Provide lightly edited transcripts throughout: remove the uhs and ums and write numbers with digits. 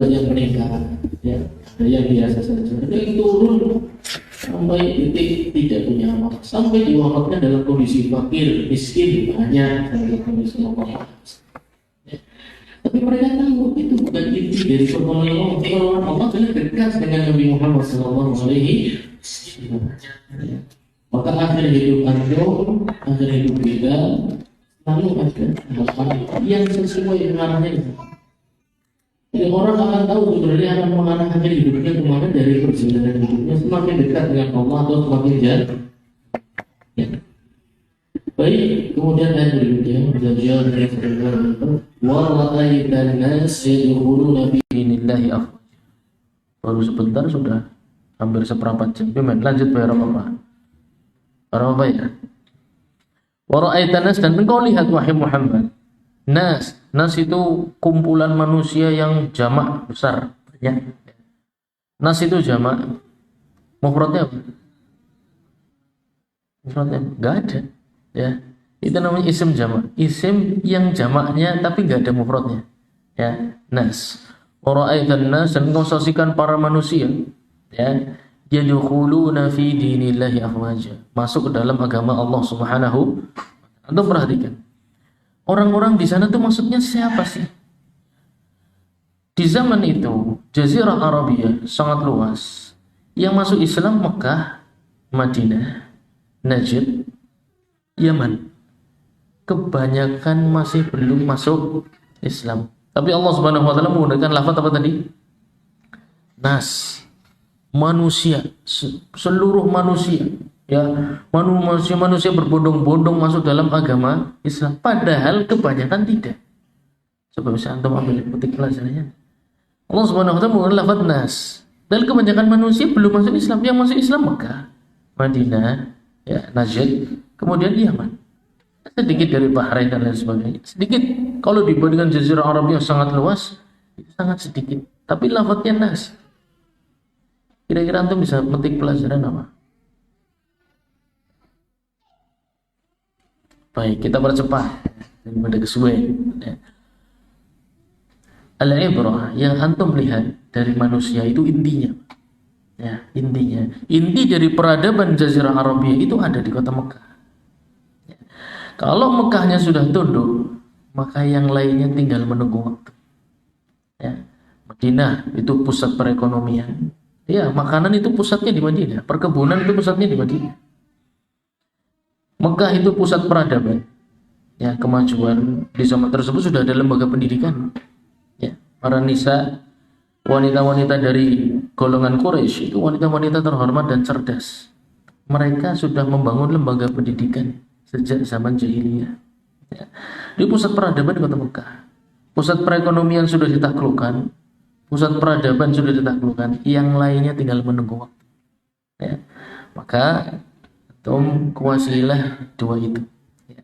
yang meningkat, ya, ada yang biasa saja, ada yang turun sampai titik tidak punya apa, sampai diwafatkan dalam kondisi fakir, miskin, banyak dalam kondisi apa. Ya. Tapi mereka tahu itu bukan inti dari pertolongan Allah. Pertolongan Allah adalah dekat dengan Nabi Muhammad SAW. Ya. Maka akhir hidup antum, akhir hidup kita selalu ada harapan yang sesuai dengan arahnya. Jadi orang akan tahu sebenarnya akan mengarah akhir hidupnya kemana dari perjalanan hidupnya, semakin dekat dengan Allah atau semakin jauh. Ya. Baik, kemudian ayat berikutnya belajar dari firman wa ra'aitan nas yadkhuluna fi dinillahi afwaja. Baru sebentar sudah hampir seperempat jam. Lanjut bayar apa? Apa ya? Wa ra'aitan nas, dan engkau lihat wahai Muhammad, nas itu kumpulan manusia yang jamak besar, ya. Nas itu jamak. Mufradnya apa? Mufradnya enggak ada. Ya, itu namanya isim jamak. Isim yang jamaknya tapi enggak ada mufradnya. Ya, nas. Wa ra'aitan nas, dan engkau saksikan para manusia, ya, yadkhuluna fi dinillahi afwaja, masuk ke dalam agama Allah Subhanahu wa ta'ala. Antum perhatikan. Orang-orang di sana tuh maksudnya siapa sih? Di zaman itu, Jazirah Arabia sangat luas. Yang masuk Islam Mekah, Madinah, Najd, Yaman. Kebanyakan masih belum masuk Islam. Tapi Allah Subhanahu wa ta'ala menggunakan lafaz apa tadi? Nas. Manusia, seluruh manusia. Ya, manusia berbondong-bondong masuk dalam agama Islam, padahal kebanyakan tidak. Coba bisa antum ambil petik pelajarannya. Allah Subhanahu wa ta'ala menggunakan lafaz nas, dan kebanyakan manusia belum masuk Islam. Yang masuk Islam Mekah, Madinah, ya, Najd, kemudian Yaman. Sedikit dari Bahrain dan lain sebagainya. Sedikit kalau dibandingkan Jazirah Arab yang sangat luas, itu sangat sedikit. Tapi lafaznya nas. Kira-kira antum bisa petik pelajaran apa? Baik, kita percepat daripada kesuwen. Al-ibrah yang antum lihat dari manusia itu intinya. Ya, intinya. Inti dari peradaban Jazirah Arabia itu ada di kota Mekah. Ya. Kalau Mekahnya sudah tunduk, maka yang lainnya tinggal menunggu waktu. Ya. Madinah itu pusat perekonomian. Ya, makanan itu pusatnya di Madinah, perkebunan itu pusatnya di Madinah. Mekah itu pusat peradaban. Ya, kemajuan di zaman tersebut sudah ada lembaga pendidikan. Ya, para nisa, wanita-wanita dari golongan Quraisy itu wanita-wanita terhormat dan cerdas. Mereka sudah membangun lembaga pendidikan sejak zaman jahiliyah. Ya. Di pusat peradaban di kota Mekah. Pusat perekonomian sudah ditaklukkan, pusat peradaban sudah ditaklukkan, yang lainnya tinggal menunggu waktu. Ya. Maka kuasilah dua itu. Ya.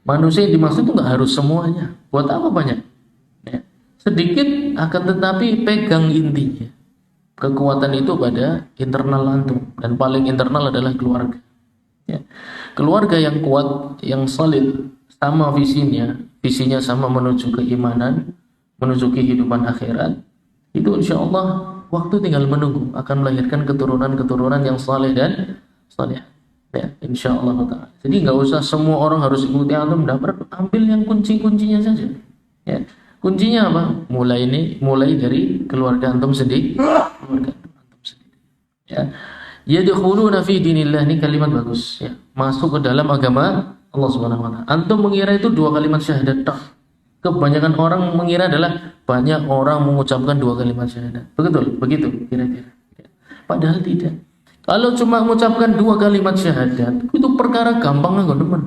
Manusia yang dimaksud itu nggak harus semuanya. Buat apa banyak? Ya. Sedikit akan tetapi pegang intinya. Kekuatan itu pada internal antum, dan paling internal adalah keluarga. Ya. Keluarga yang kuat, yang solid, sama visinya sama menuju keimanan, menuju kehidupan akhirat. Itu insya Allah waktu tinggal menunggu akan melahirkan keturunan-keturunan yang saleh dan saleh. Ya, insya Allah ta'ala. Jadi nggak usah semua orang harus ikuti antum, ambil yang kunci-kuncinya saja. Ya. Kuncinya apa? Mulai dari keluarga antum sendiri. Keluarga antum sendiri. Ya. Yadkhuluna fi dinillah, ini kalimat bagus. Ya. Masuk ke dalam agama Allah Subhanahu wa ta'ala. Antum mengira itu dua kalimat syahadat tak? Kebanyakan orang mengira adalah banyak orang mengucapkan dua kalimat syahadat. Begitu kira-kira. Ya. Padahal tidak. Kalau cuma mengucapkan dua kalimat syahadat, itu perkara gampang nggak teman.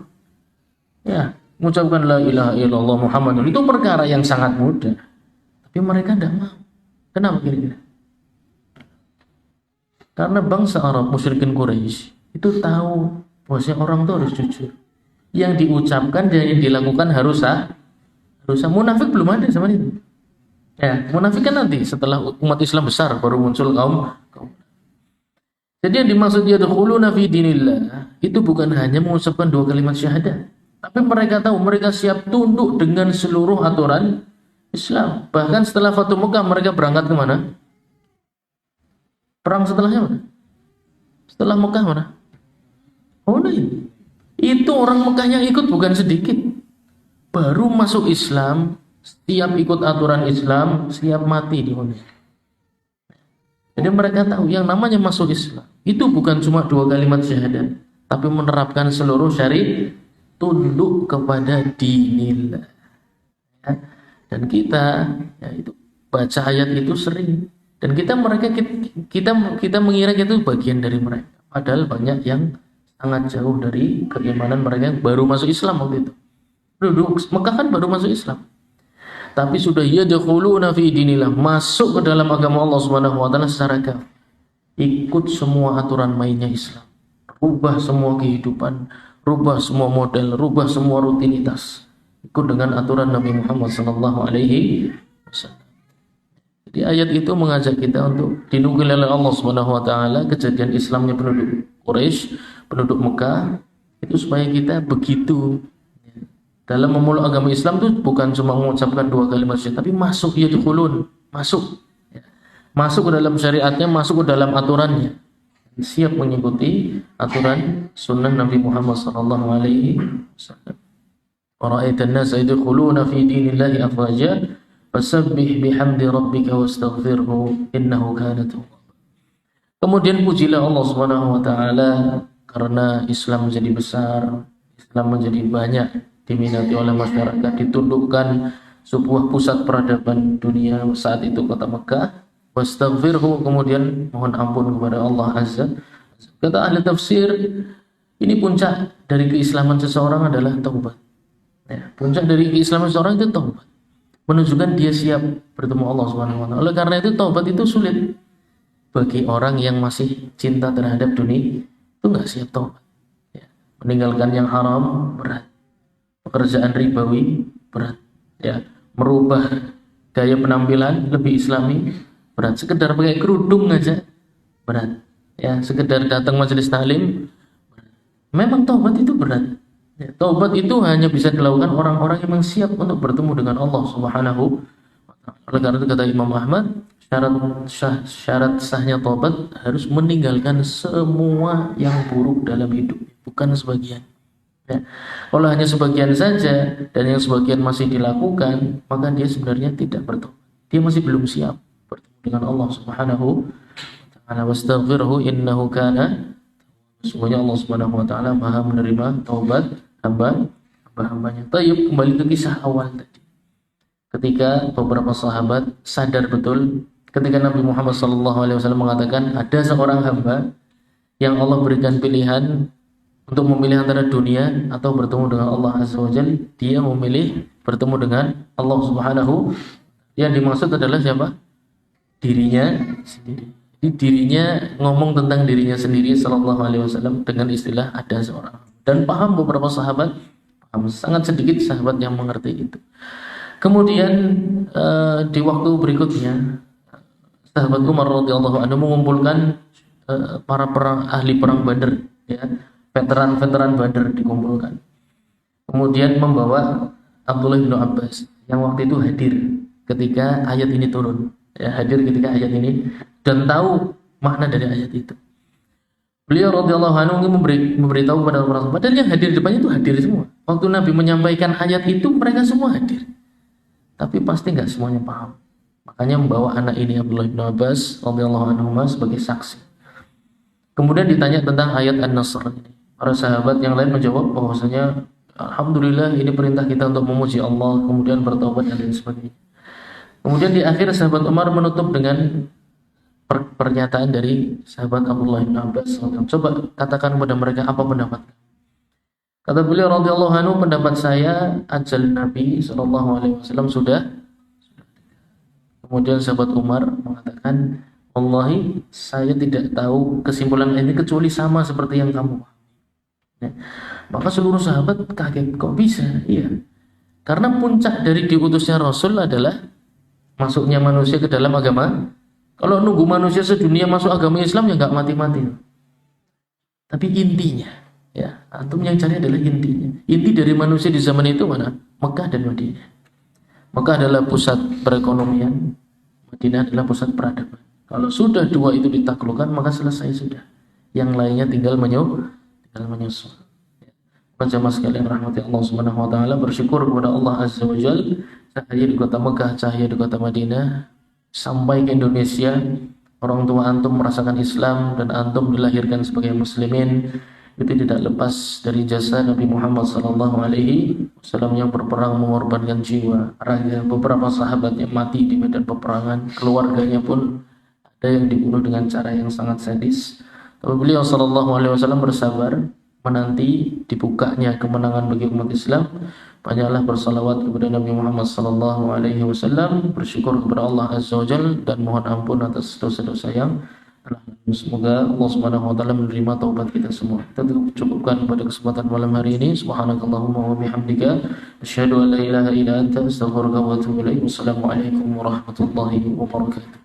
Ya, mengucapkan la ilaha illallah Muhammadun itu perkara yang sangat mudah. Tapi mereka tidak mau. Kenapa kira-kira? Karena bangsa Arab musyrikin Quraisy itu tahu bahwasanya orang itu harus jujur. Yang diucapkan dan yang dilakukan harus munafik belum ada sama itu. Ya, munafik kan nanti setelah umat Islam besar baru muncul kaum. Jadi yang dimaksud yadkhuluna fi dinillah itu bukan hanya mengucapkan dua kalimat syahadat, tapi mereka tahu mereka siap tunduk dengan seluruh aturan Islam. Bahkan setelah Fatu Mekah mereka berangkat kemana? Perang setelahnya mana? Setelah Mekah mana? Hunain. Itu orang Mekahnya ikut bukan sedikit. Baru masuk Islam, siap ikut aturan Islam, siap mati di Hunain. Jadi mereka tahu yang namanya masuk Islam itu bukan cuma 2 kalimat syahadat, tapi menerapkan seluruh syariat, tunduk kepada dinillah. Ya. Dan kita ya itu baca ayat itu sering, dan kita mengira itu bagian dari mereka, padahal banyak yang sangat jauh dari keimanan mereka yang baru masuk Islam waktu itu. Penduduk Mekah kan baru masuk Islam, tapi sudah yadkhuluna fi dinillah, masuk ke dalam agama Allah Subhanahu wa taala secara kafir, ikut semua aturan mainnya Islam, rubah semua kehidupan, rubah semua model, rubah semua rutinitas, ikut dengan aturan Nabi Muhammad sallallahu alaihi wasallam. Jadi ayat itu mengajak kita untuk dinukil oleh Allah Subhanahu wa taala kejadian Islamnya penduduk Quraisy, penduduk Mekah, itu supaya kita begitu dalam memeluk agama Islam itu bukan cuma mengucapkan 2 kalimat syahadat, tapi masuk yadkhulun, masuk ke dalam syariatnya, masuk ke dalam aturannya, siap mengikuti aturan sunnah Nabi Muhammad sallallahu alaihi wasallam. Wara'aitan nasa yadkhuluna fi dinillahi afwaja fasabbih bihamdi rabbika wastaghfirhu innahu kana tawwaba. Kemudian pujilah Allah Subhanahu wa taala karena Islam menjadi besar, Islam menjadi banyak diminati oleh masyarakat, ditundukkan sebuah pusat peradaban dunia saat itu kota Mekah. Wastaghfirhu, kemudian mohon ampun kepada Allah Azza. Kata ahli tafsir, ini puncak dari keislaman seseorang adalah taubat. Ya, puncak dari keislaman seseorang itu taubat, menunjukkan dia siap bertemu Allah Subhanahu wa taala. Oleh karena itu taubat itu sulit bagi orang yang masih cinta terhadap dunia, itu nggak siap taubat. Ya, meninggalkan yang haram berat, pekerjaan ribawi berat, ya, merubah gaya penampilan lebih islami berat, sekedar pakai kerudung aja berat, ya, sekedar datang majelis taklim berat. Memang taubat itu berat. Ya, taubat itu hanya bisa dilakukan orang-orang yang memang siap untuk bertemu dengan Allah Subhanahu wa taala. Oleh karena itu kata Imam Ahmad, syarat sahnya taubat harus meninggalkan semua yang buruk dalam hidup, bukan sebagian. Ya. Kalau hanya sebagian saja dan yang sebagian masih dilakukan, maka dia sebenarnya tidak bertobat. Dia masih belum siap bertemu dengan Allah Subhanahu wa taala. Wastaghfirhu innahu kana, sesungguhnya Allah Subhanahu wa taala Maha menerima taubat hamba-hambanya. Tayyib, kembali ke kisah awal tadi. Ketika beberapa sahabat sadar betul ketika Nabi Muhammad SAW mengatakan ada seorang hamba yang Allah berikan pilihan untuk memilih antara dunia atau bertemu dengan Allah Azza wa Jalla, dia memilih bertemu dengan Allah Subhanahu. Yang dimaksud adalah siapa? Dirinya sendiri. Jadi dirinya ngomong tentang dirinya sendiri sallallahu alaihi wasallam dengan istilah ada seorang. Dan paham beberapa sahabat, paham, sangat sedikit sahabat yang mengerti itu. Kemudian di waktu berikutnya sahabat Umar radhiyallahu anhu mengumpulkan para ahli perang Badar, ya, veteran-veteran Badar dikumpulkan. Kemudian membawa Abdullah bin Abbas yang waktu itu hadir ketika ayat ini turun, ya, hadir ketika ayat ini dan tahu makna dari ayat itu. Beliau radhiyallahu anhu memberitahu kepada para sahabat, dan yang hadir di depannya itu hadir semua. Waktu Nabi menyampaikan ayat itu mereka semua hadir. Tapi pasti nggak semuanya paham. Makanya membawa anak ini Abdullah bin Abbas radhiyallahu anhu sebagai saksi. Kemudian ditanya tentang ayat An-Nasr ini. Para sahabat yang lain menjawab bahwasanya alhamdulillah ini perintah kita untuk memuji Allah, kemudian bertaubat dan lain sebagainya. Kemudian di akhir sahabat Umar menutup dengan pernyataan dari sahabat Abdullah bin Abbas. Coba katakan kepada mereka apa pendapat. Kata beliau radhiyallahu anhu, pendapat saya ajal Nabi sallallahu alaihi wasallam sudah. Kemudian sahabat Umar mengatakan, wallahi saya tidak tahu kesimpulan ini kecuali sama seperti yang kamu. Ya. Maka seluruh sahabat kaget, kok bisa? Iya. Karena puncak dari diutusnya Rasul adalah masuknya manusia ke dalam agama. Kalau nunggu manusia sedunia masuk agama Islam ya nggak mati-mati. Tapi intinya, ya, antum yang cari adalah intinya. Inti dari manusia di zaman itu mana? Mekah dan Madinah. Maka adalah pusat perekonomian, Madinah adalah pusat peradaban. Kalau sudah dua itu ditaklukkan, maka selesai sudah. Yang lainnya tinggal menyusul. Jamaah sekalian rahmati Allah Subhanahu wa taala, bersyukur kepada Allah Azza wa Jalla, cahaya di kota Mekah, cahaya di kota Madinah sampai ke Indonesia. Orang tua antum merasakan Islam dan antum dilahirkan sebagai muslimin, itu tidak lepas dari jasa Nabi Muhammad sallallahu alaihi wasallam yang berperang mengorbankan jiwa, raga, beberapa sahabatnya mati di medan peperangan, keluarganya pun ada yang dibunuh dengan cara yang sangat sadis. Tapi beliau sallallahu alaihi wasallam bersabar menanti dibukanya kemenangan bagi umat Islam. Banyaklah bersalawat kepada Nabi Muhammad sallallahu alaihi wasallam, bersyukur kepada Allah Azza wa Jalla, dan mohon ampun atas dosa-dosa yang telah lalu. Semoga Allah Subhanahu wa taala menerima taubat kita semua. Kita cukupkan pada kesempatan malam hari ini. Subhanakallahumma wa bihamdika asyhadu an la ilaha illa anta astaghfiruka wa atubu ilaik. Wassalamualaikum warahmatullahi wabarakatuh.